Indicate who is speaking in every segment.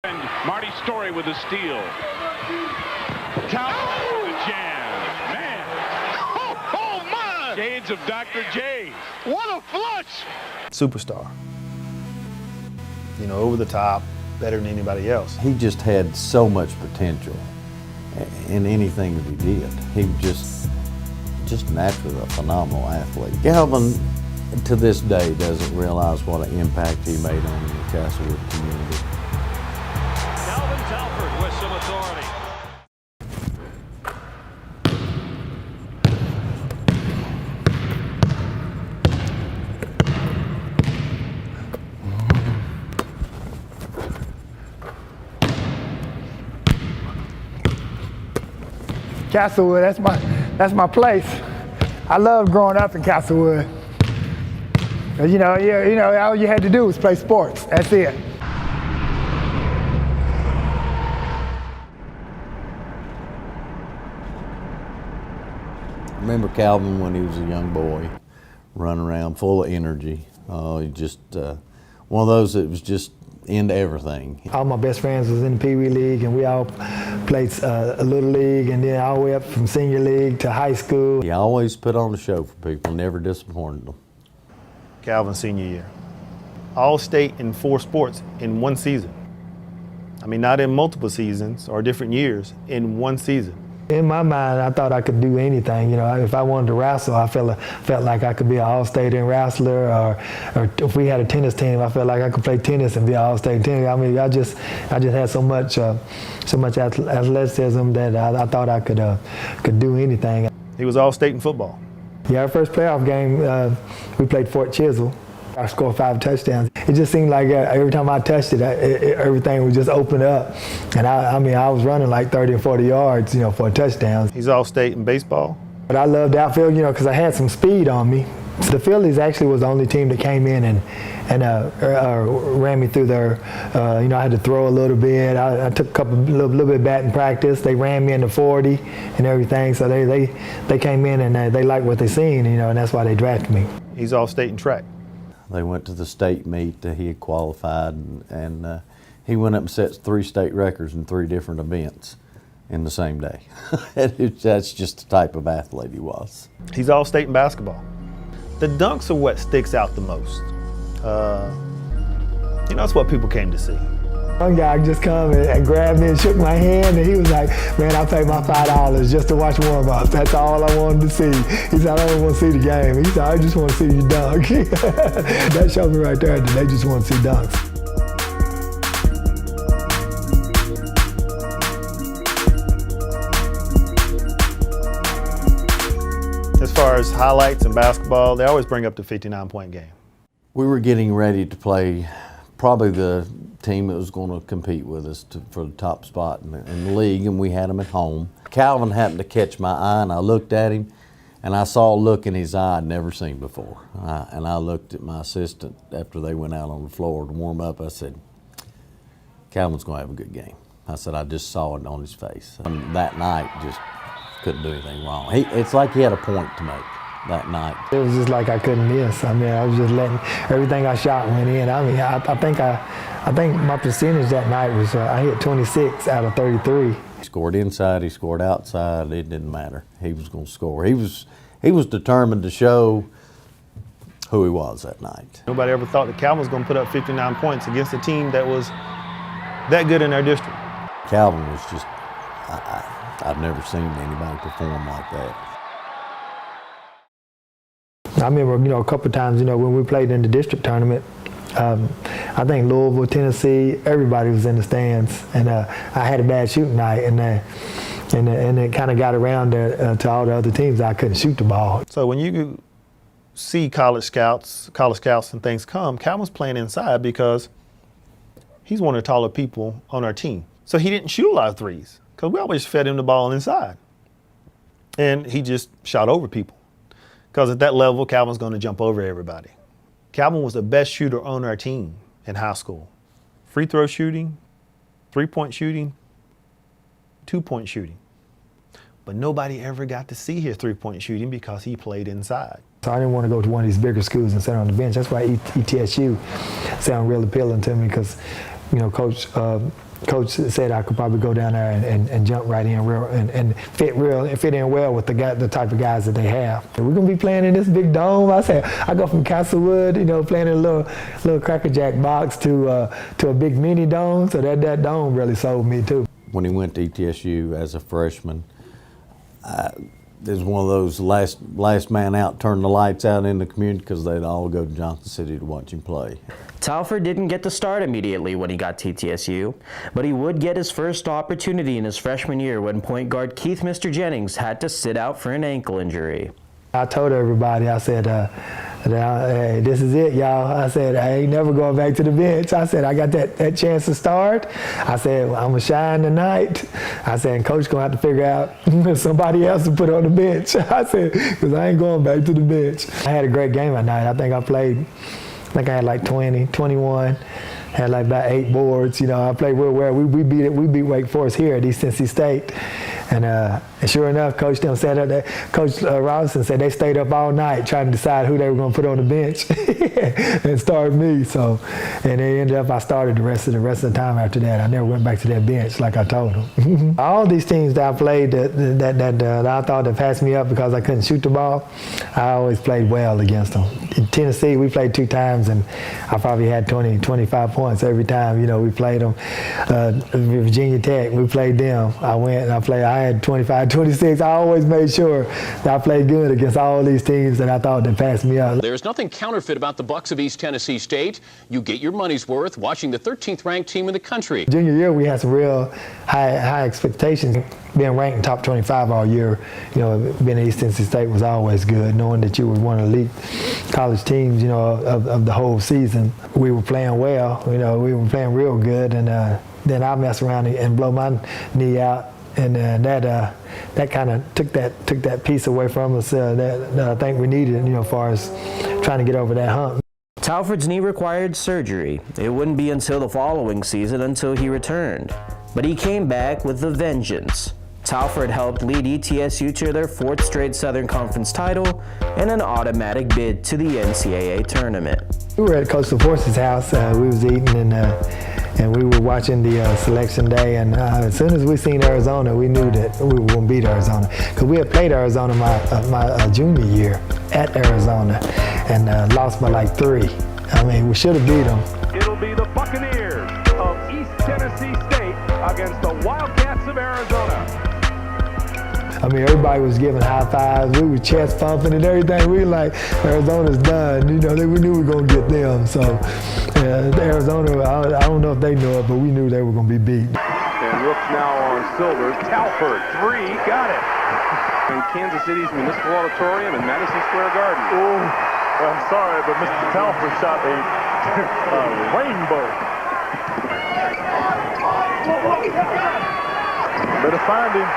Speaker 1: And Marty Story with a steal. Talford with a jam. Man.
Speaker 2: Oh, my!
Speaker 1: Shades of Dr. J.
Speaker 2: What a flush!
Speaker 3: Superstar. You know, over the top, better than anybody else.
Speaker 4: He just had so much potential in anything that he did. He was just naturally a phenomenal athlete. Calvin, to this day, doesn't realize what an impact he made on the Castlewood community.
Speaker 5: Calvin Talford with some authority.
Speaker 6: Castlewood, that's my place. I loved growing up in Castlewood. You know, all you had to do was play sports. That's it.
Speaker 4: I remember Calvin when he was a young boy, running around full of energy. He just one of those that was just into everything.
Speaker 6: All my best friends was in the Pee Wee League, and we all played a little league, and then all the way up from senior league to high school.
Speaker 4: He always put on a show for people, never disappointed them.
Speaker 3: Calvin's senior year. All-state in 4 sports in 1 season. I mean, not in multiple seasons or different years, in 1 season.
Speaker 6: In my mind, I thought I could do anything. You know, if I wanted to wrestle, I felt like I could be an all-state in wrestler, or if we had a tennis team, I felt like I could play tennis and be an all-state in tennis. I mean, I just had so much athleticism that I thought I could do anything.
Speaker 3: He was all-state in football.
Speaker 6: Yeah, our first playoff game, we played Fort Chisel. I scored 5 touchdowns. It just seemed like every time I touched it, everything would just open up. And I mean, I was running like 30 or 40 yards, you know, for a touchdown.
Speaker 3: He's all-state in baseball.
Speaker 6: But I loved outfield, you know, because I had some speed on me. The Phillies actually was the only team that came in and ran me through their, you know, I had to throw a little bit. I took a little bit of batting practice. They ran me into 40 and everything. So they came in and they liked what they seen, you know, and that's why they drafted me.
Speaker 3: He's all-state in track.
Speaker 4: They went to the state meet that he had qualified, and he went up and set 3 state records in 3 different events in the same day. That's just the type of athlete he was.
Speaker 3: He's all-state in basketball. The dunks are what sticks out the most. You know, that's what people came to see.
Speaker 6: One guy just come and grabbed me and shook my hand, and he was like, "Man, I paid my $5 just to watch warm-ups. That's all I wanted to see." He said, "I don't want to see the game." He said, "I just want to see you dunk." That showed me right there that they just want to see dunks.
Speaker 3: As far as highlights in basketball, they always bring up the 59-point game.
Speaker 4: We were getting ready to play probably the team that was going to compete with us for the top spot in the league, and we had them at home. Calvin happened to catch my eye, and I looked at him, and I saw a look in his eye I'd never seen before. And I looked at my assistant after they went out on the floor to warm up. I said, "Calvin's going to have a good game." I said, "I just saw it on his face." And that night, just couldn't do anything wrong. It's like he had a point to make that night.
Speaker 6: It was just like I couldn't miss. I mean, I was just letting everything I shot went in. I mean, I think my percentage that night was I hit 26 out of 33.
Speaker 4: He scored inside, he scored outside, it didn't matter. He was going to score. He was determined to show who he was that night.
Speaker 3: Nobody ever thought that Calvin was going to put up 59 points against a team that was that good in their district.
Speaker 4: Calvin was just, I've never seen anybody perform like that.
Speaker 6: I remember, you know, a couple of times, you know, when we played in the district tournament, I think Louisville, Tennessee, everybody was in the stands, and I had a bad shooting night, and it kind of got around to all the other teams. I couldn't shoot the ball.
Speaker 3: So when you see college scouts and things come, Calvin's playing inside because he's one of the taller people on our team. So he didn't shoot a lot of threes because we always fed him the ball inside, and he just shot over people. Because at that level, Calvin's going to jump over everybody. Calvin was the best shooter on our team in high school. Free throw shooting, 3-point shooting, 2-point shooting. But nobody ever got to see his 3-point shooting because he played inside.
Speaker 6: So I didn't want to go to one of these bigger schools and sit on the bench. That's why ETSU sounded real appealing to me because, you know, Coach Coach said I could probably go down there and jump right in real and fit in well with the type of guys that they have. We're gonna be playing in this big dome. I said I go from Castlewood, playing in a little Cracker Jack box to a big mini dome. So that dome really sold me too.
Speaker 4: When he went to ETSU as a freshman, it was one of those last man out, turn the lights out in the community because they'd all go to Johnson City to watch him play.
Speaker 7: Talford didn't get to start immediately when he got to ETSU, but he would get his first opportunity in his freshman year when point guard Keith Mr. Jennings had to sit out for an ankle injury.
Speaker 6: I told everybody, I said, hey, this is it, y'all. I said, I ain't never going back to the bench. I said, I got that chance to start. I said, I'm going to shine tonight. I said, and Coach going to have to figure out somebody else to put on the bench. I said, because I ain't going back to the bench. I had a great game that night. I think I had like 20, 21. Had like about 8 boards. I played real well. We beat Wake Forest here at East Tennessee State. And sure enough, Coach Robinson said they stayed up all night trying to decide who they were going to put on the bench and start me. So, and they ended up I started the rest of the time after that. I never went back to that bench like I told them. All these teams that I played that I thought that passed me up because I couldn't shoot the ball, I always played well against them. In Tennessee, we played 2 times, and I probably had 20, 25 points every time. We played them. Virginia Tech, we played them. I had 25, 26. I always made sure that I played good against all these teams that I thought that passed me up.
Speaker 8: There's nothing counterfeit about the Bucks of East Tennessee State. You get your money's worth watching the 13th ranked team in the country.
Speaker 6: Junior year, we had some real high expectations. Being ranked in top 25 all year, being at East Tennessee State was always good. Knowing that you were one of the elite college teams, of the whole season. We were playing well. We were playing real good, and then I mess around and blow my knee out. And that kind of took that piece away from us that I think we needed, as far as trying to get over that hump.
Speaker 7: Talford's knee required surgery. It wouldn't be until the following season until he returned. But he came back with a vengeance. Talford helped lead ETSU to their 4th straight Southern Conference title and an automatic bid to the NCAA tournament.
Speaker 6: We were at Coach LaForce's house. We was eating and we were watching the selection day, and as soon as we seen Arizona, we knew that we were going to beat Arizona because we had played Arizona my junior year at Arizona and lost by like 3. I mean, we should have beat them.
Speaker 5: It'll be the Buccaneers of East Tennessee State against the Wildcats of Arizona.
Speaker 6: I mean, everybody was giving high fives. We were chest pumping and everything. We were like, Arizona's done. We knew we were going to get them. So, Arizona, I don't know if they knew it, but we knew they were going to be beat.
Speaker 5: And looks now on Silver. Talford, 3, got it. In Kansas City's Municipal Auditorium in Madison Square Garden.
Speaker 9: Oh, I'm sorry, but Mr. Talford shot a rainbow. Better find him.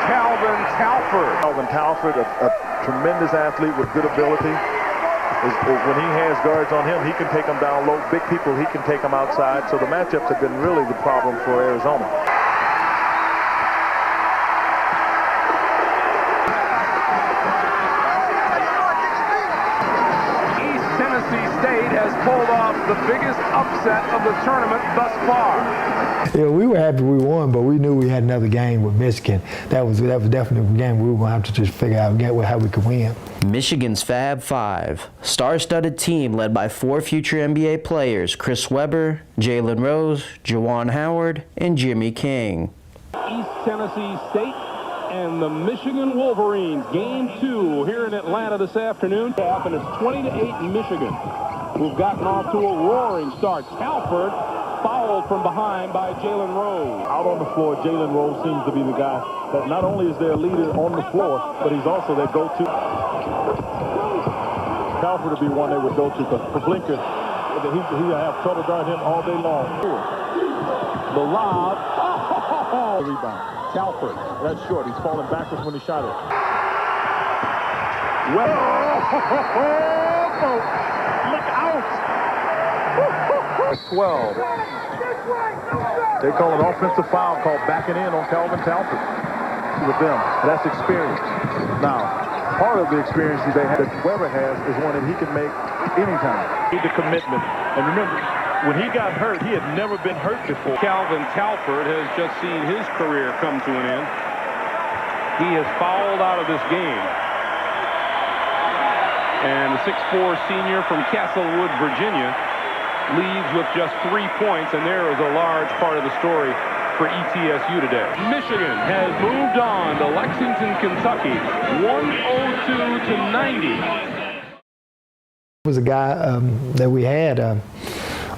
Speaker 5: Calvin Talford.
Speaker 9: Calvin Talford, a tremendous athlete with good ability. When he has guards on him, he can take them down low. Big people, he can take them outside. So the matchups have been really the problem for Arizona.
Speaker 5: East Tennessee State has pulled off the biggest upset of the tournament thus far.
Speaker 6: Yeah, we were happy we won, but we knew we had another game with Michigan. That was definitely a game we were going to have to just figure out how we could win.
Speaker 7: Michigan's Fab Five, star-studded team led by 4 future NBA players, Chris Webber, Jalen Rose, Juwan Howard, and Jimmy King.
Speaker 5: East Tennessee State and the Michigan Wolverines, game 2 here in Atlanta this afternoon. And it's 20-8 Michigan, who've gotten off to a roaring start. Talford fouled from behind by Jalen Rose.
Speaker 9: Out on the floor, Jalen Rose seems to be the guy that not only is their leader on the floor, but he's also their go-to. Talford would be one they would go to, because for Blinker, he'll have trouble guarding him all day long. The lob. Oh! Rebound. Talford, that's short. He's falling backwards when he shot it.
Speaker 5: Webber. Look out!
Speaker 9: 12. They call an offensive foul called backing in on Calvin Talford with them. That's experience. Now, part of the experience that Weber has is one that he can make anytime.
Speaker 5: Need the commitment. And remember, When he got hurt, he had never been hurt before. Calvin Talford has just seen his career come to an end. He has fouled out of this game. And the 6'4" senior from Castlewood, Virginia, leaves with just 3 points, and there is a large part of the story for ETSU today. Michigan has moved on to Lexington, Kentucky, 102 to 90.
Speaker 6: Was a guy that we had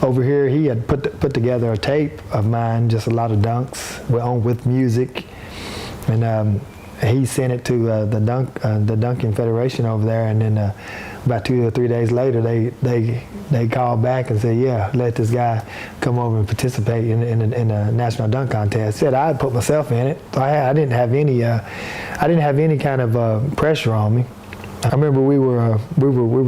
Speaker 6: over here. He had put together a tape of mine, just a lot of dunks with music, and he sent it to the Dunking Federation over there. And then about 2 or 3 days later, they called back and said, "Yeah, let this guy come over and participate in the National Dunk Contest." Said I'd put myself in it. So I didn't have any kind of pressure on me. I remember we were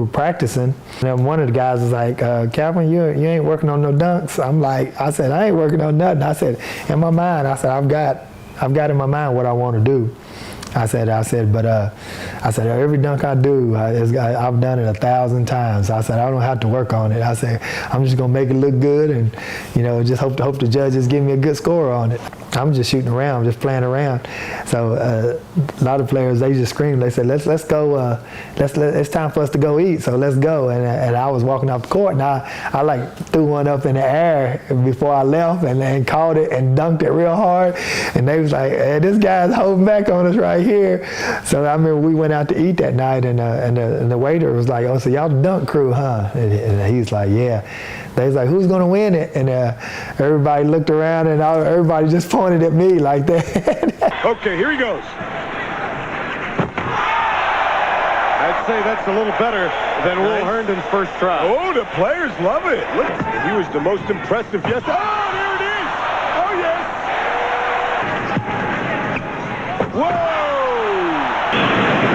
Speaker 6: practicing, and one of the guys was like, "Calvin, you ain't working on no dunks." I said, "I ain't working on nothing." I said, in my mind, I said, I've got in my mind what I want to do. I said, but every dunk I do, I've done it 1,000 times. I said, I don't have to work on it. I said, I'm just gonna make it look good, and just hope the judges give me a good score on it. I'm just shooting around, just playing around. So a lot of players, they just screamed. They said, let's go. It's time for us to go eat. So let's go. And I was walking off the court, and I like threw one up in the air before I left, and caught it and dunked it real hard. And they was like, hey, this guy's holding back on us right here. So I remember we went out to eat that night, and the waiter was like, "Oh, so y'all the dunk crew, huh?" And he's like, "Yeah." They was like, "Who's gonna win it?" And everybody looked around, and everybody just pointed at me like that.
Speaker 9: Okay, here he goes. I'd say that's a little better than Will Herndon's first try. Oh, the players love it. Look, he was the most impressive. Yes. Oh, there it is. Oh, yes. Whoa.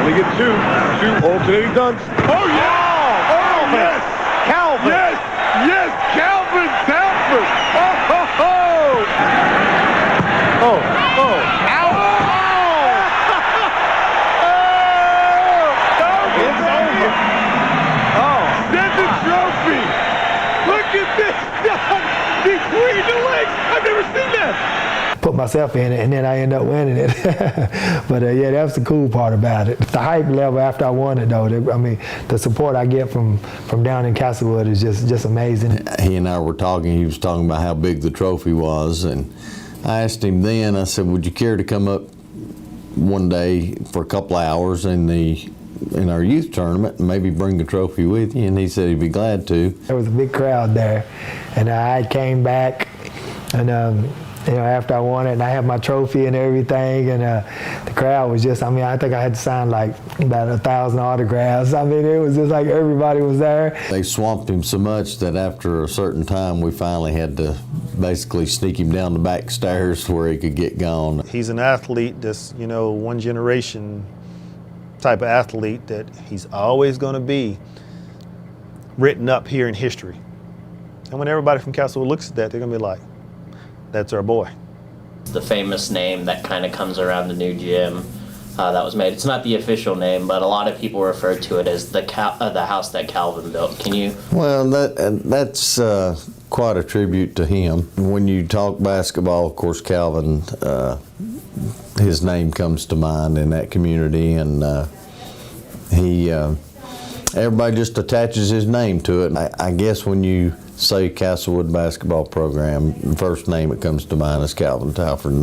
Speaker 9: We get two alternating dunks. Oh, yeah. Oh, yes. Calvin. Yes. Yes, Calvin Talford. Oh, ho, ho. Oh, oh. Ow. Oh. It's over. Oh. Send the trophy. Look at this dunk between the legs. I've never seen that.
Speaker 6: Put myself in it, and then I end up winning it. But yeah, that was the cool part about it. The hype level after I won it, though, the support I get from down in Castlewood is just amazing.
Speaker 4: He and I were talking. He was talking about how big the trophy was, and I asked him then. I said, "Would you care to come up one day for a couple hours in our youth tournament and maybe bring the trophy with you?" And he said he'd be glad to. There
Speaker 6: was a big crowd there, and I came back, and after I won it, and I had my trophy and everything, and the crowd was just, I think I had to sign like about 1,000 autographs. It was just like everybody was there.
Speaker 4: They swamped him so much that after a certain time, we finally had to basically sneak him down the back stairs where he could get gone.
Speaker 3: He's an athlete that's, one generation type of athlete that he's always going to be written up here in history. And when everybody from Castlewood looks at that, they're going to be like, that's our boy.
Speaker 7: The famous name that kind of comes around the new gym that was made. It's not the official name, but a lot of people refer to it as the house that Calvin built. Can you?
Speaker 4: Well, that's quite a tribute to him. When you talk basketball, of course, Calvin, his name comes to mind in that community, and everybody just attaches his name to it. I guess when you say Castlewood basketball program, the first name that comes to mind is Calvin Talford.